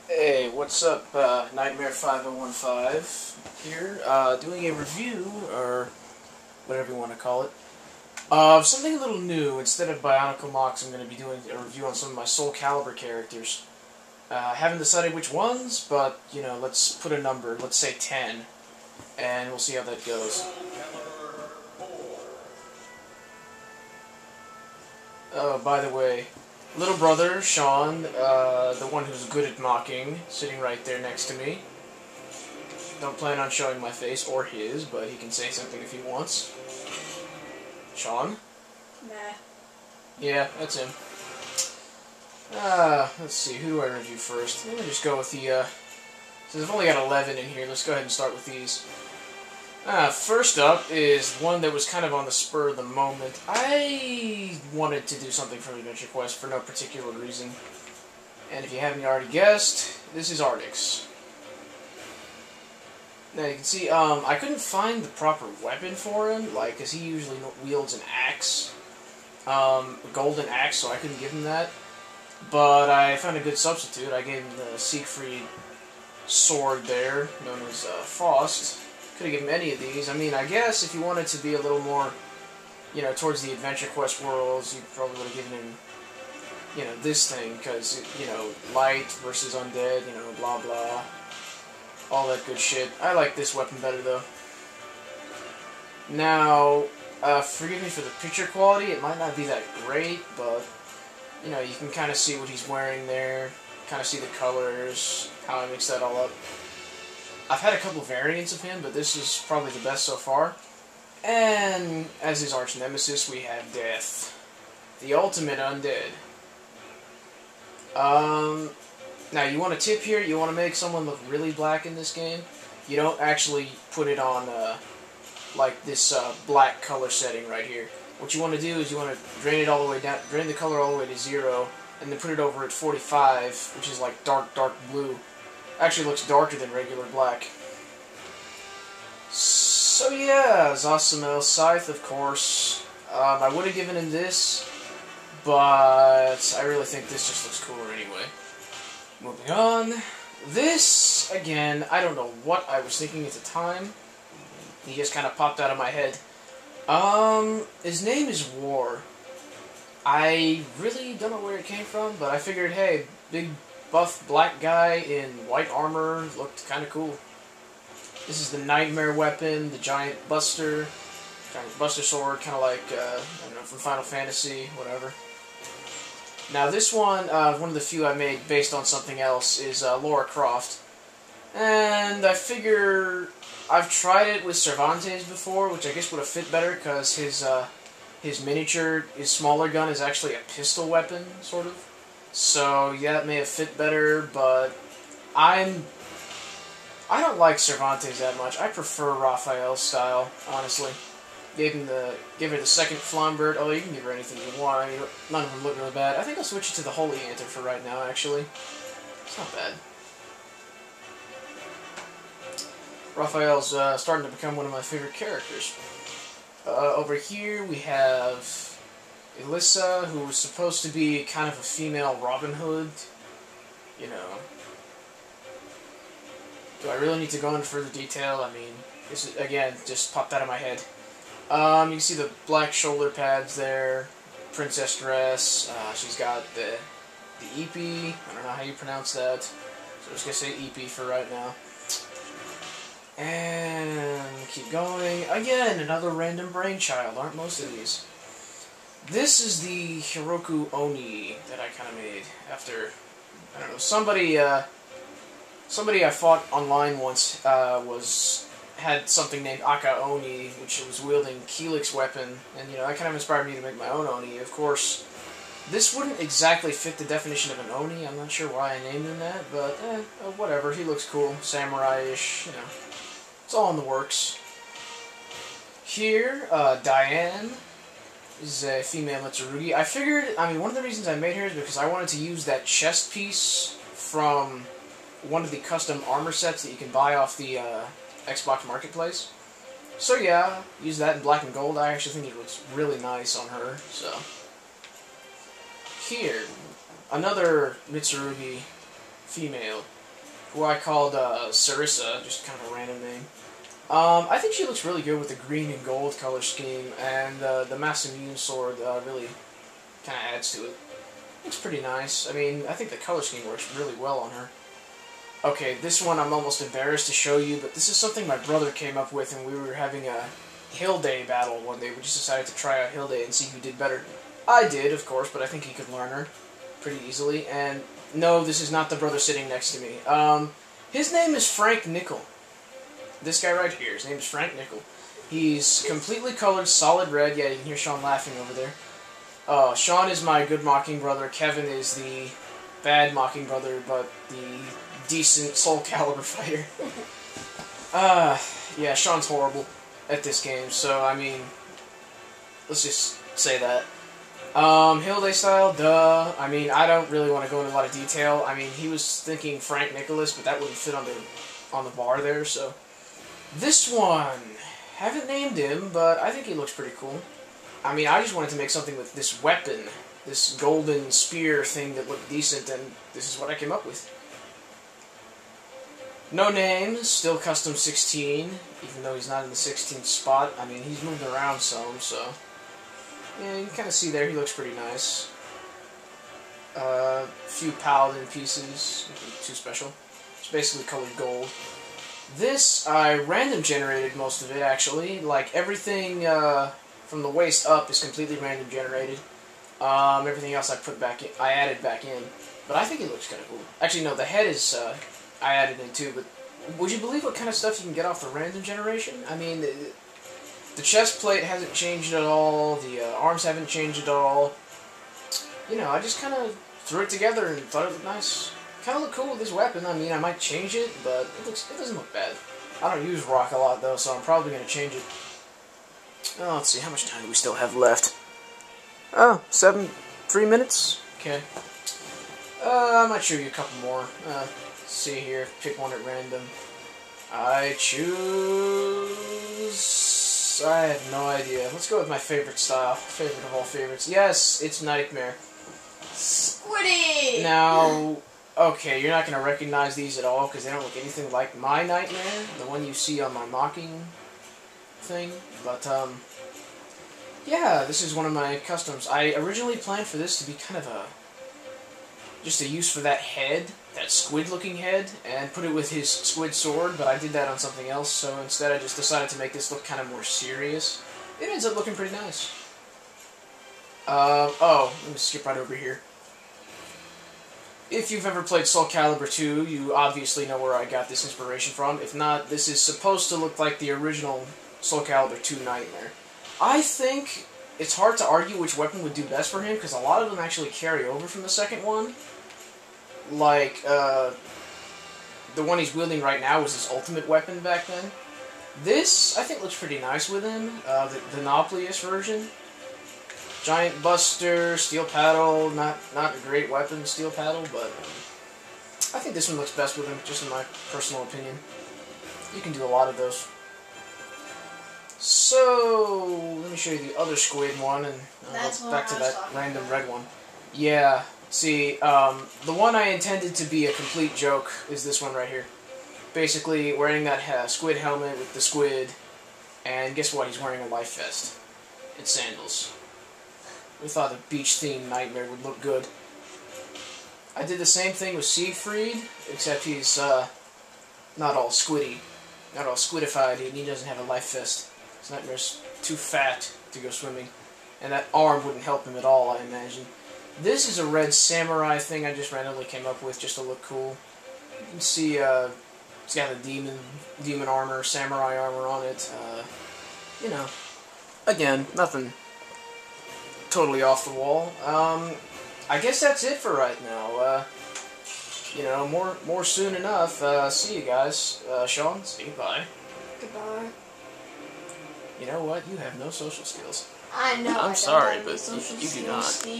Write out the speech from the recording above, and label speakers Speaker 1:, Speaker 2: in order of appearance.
Speaker 1: Hey, what's up? Nightmare 5015 here, doing a review, or whatever you want to call it, of something a little new. Instead of Bionicle Mocks, I'm going to be doing a review on some of my Soul Calibur characters. I haven't decided which ones, but, you know, let's put a number, let's say 10, and we'll see how that goes. Oh, by the way, little brother, Sean, the one who's good at mocking, sitting right there next to me. Don't plan on showing my face or his, but he can say something if he wants. Sean?
Speaker 2: Nah.
Speaker 1: Yeah, that's him. Let's see, who do I review first? Let me just go with the, since I've only got 11 in here, let's go ahead and start with these. First up is one that was kind of on the spur of the moment. I wanted to do something from Adventure Quest for no particular reason. And if you haven't already guessed, this is Artix. Now you can see, I couldn't find the proper weapon for him, like, because he usually wields an axe. A golden axe, so I couldn't give him that. But I found a good substitute. I gave him the Siegfried sword there, known as Faust. Could have given him any of these. I mean, I guess if you wanted to be a little more, you know, towards the Adventure Quest worlds, you probably would have given him, you know, this thing, because, you know, light versus undead, you know, blah blah. All that good shit. I like this weapon better, though. Now, forgive me for the picture quality. It might not be that great, but, you know, you can kind of see what he's wearing there, kind of see the colors, how I mix that all up. I've had a couple variants of him, but this is probably the best so far. And as his arch nemesis, we have Death, the ultimate undead. Now you want a tip here, you want to make someone look really black in this game, you don't actually put it on, like this, black color setting right here. What you want to do is you want to drain it all the way down, drain the color all the way to 0, and then put it over at 45, which is like dark blue. Actually looks darker than regular black. So yeah, Zasamel Scythe, of course. I would have given him this, but I really think this just looks cooler anyway. Moving on. This, again, I don't know what I was thinking at the time. He just kind of popped out of my head. His name is War. I really don't know where it came from, but I figured, hey, big buff black guy in white armor looked kind of cool. This is the Nightmare weapon, the giant buster sword, kind of like, I don't know, from Final Fantasy, whatever. Now this one of the few I made based on something else, is Lara Croft. And I figure I've tried it with Cervantes before, which I guess would have fit better, because his miniature, his smaller gun is actually a pistol weapon, sort of. So, yeah, it may have fit better, but I don't like Cervantes that much. I prefer Raphael's style, honestly. Give her the second Flambird. Oh, you can give her anything you want. None of them look really bad. I think I'll switch it to the Holy Anther for right now, actually. It's not bad. Raphael's starting to become one of my favorite characters. Over here we have Elissa, who was supposed to be kind of a female Robin Hood, you know. Do I really need to go into further detail? I mean, this is, again, just popped out of my head. You can see the black shoulder pads there, princess dress, she's got the Eepee, I don't know how you pronounce that, so I'm just going to say Eepee for right now. And keep going. Again, another random brainchild, aren't most of these? This is the Hiroku Oni that I kind of made after, I don't know, somebody I fought online once had something named Aka Oni, which was wielding Keelik's weapon, and, you know, that kind of inspired me to make my own Oni. Of course, this wouldn't exactly fit the definition of an Oni. I'm not sure why I named him that, but, whatever. He looks cool, samurai-ish, you know. It's all in the works. Here, Diane is a female Mitsurugi. I figured, I mean, one of the reasons I made her is because I wanted to use that chest piece from one of the custom armor sets that you can buy off the Xbox Marketplace. So yeah, use that in black and gold. I actually think it looks really nice on her, so. Here, another Mitsurugi female. who I called Sarissa, just kind of a random name. I think she looks really good with the green and gold color scheme, and the Masamune sword really kind of adds to it. Looks pretty nice. I mean, I think the color scheme works really well on her. Okay, this one I'm almost embarrassed to show you, but this is something my brother came up with, and we were having a Hill Day battle one day. We just decided to try out Hill Day and see who did better. I did, of course, but I think he could learn her pretty easily. And no, this is not the brother sitting next to me. His name is Frank Nickel. This guy right here, his name is Frank Nickel. He's completely colored solid red. Yeah, you can hear Sean laughing over there. Sean is my good mocking brother. Kevin is the bad mocking brother, but the decent Soul Calibur fighter. Yeah, Sean's horrible at this game, so, I mean, let's just say that. Hill Day style, duh. I mean, I don't really want to go into a lot of detail. I mean, he was thinking Frank Nicholas, but that wouldn't fit on the bar there, so. This one, haven't named him, but I think he looks pretty cool. I mean, I just wanted to make something with this weapon, this golden spear thing that looked decent, and this is what I came up with. No name, still custom 16, even though he's not in the 16th spot. I mean, he's moved around some, so. Yeah, you can kind of see there, he looks pretty nice. A few paladin pieces, nothing too special. It's basically colored gold. This, I random generated most of it, actually. Like, everything from the waist up is completely random generated. Everything else I added back in. But I think it looks kind of cool. Actually, no, the head is, I added in too, but would you believe what kind of stuff you can get off the random generation? I mean, the chest plate hasn't changed at all, the arms haven't changed at all. You know, I just kind of threw it together and thought it looked nice. Kind of look cool with this weapon. I mean, I might change it, but it doesn't look bad. I don't use rock a lot, though, so I'm probably going to change it. Oh, let's see, how much time do we still have left? Oh, 3 minutes? Okay. I might show you a couple more. See here, pick one at random. I choose... I have no idea. Let's go with my favorite style. Favorite of all favorites. Yes, it's Nightmare.
Speaker 2: Squiddy!
Speaker 1: Now... Okay, you're not going to recognize these at all because they don't look anything like my Nightmare, the one you see on my mocking thing. But, yeah, this is one of my customs. I originally planned for this to be kind of just a use for that head, that squid-looking head, and put it with his squid sword, but I did that on something else, so instead I just decided to make this look kind of more serious. It ends up looking pretty nice. Oh, let me skip right over here. If you've ever played Soul Calibur 2, you obviously know where I got this inspiration from. If not, this is supposed to look like the original Soul Calibur 2 Nightmare. I think it's hard to argue which weapon would do best for him, because a lot of them actually carry over from the second one. Like, the one he's wielding right now was his ultimate weapon back then. This, I think, looks pretty nice with him. The Nauplius version. Giant Buster, Steel Paddle, not a great weapon, Steel Paddle, but I think this one looks best with him, just in my personal opinion. You can do a lot of those. So, let me show you the other squid one, and I'll go back to that random red one. Yeah, see, the one I intended to be a complete joke is this one right here. Basically, wearing that squid helmet with the squid, and guess what, he's wearing a life vest. It's sandals. We thought a beach-themed Nightmare would look good. I did the same thing with Siegfried, except he's not all squiddy, not all squidified, and he doesn't have a life vest. His Nightmare's too fat to go swimming, and that arm wouldn't help him at all, I imagine. This is a red samurai thing I just randomly came up with just to look cool. You can see it's got the demon armor, samurai armor on it. You know, again, nothing totally off the wall. I guess that's it for right now. You know, more soon enough. See you guys. Sean, say goodbye.
Speaker 2: Goodbye.
Speaker 1: You know what? You have no social skills.
Speaker 2: I know.
Speaker 1: I'm sorry, but you do not.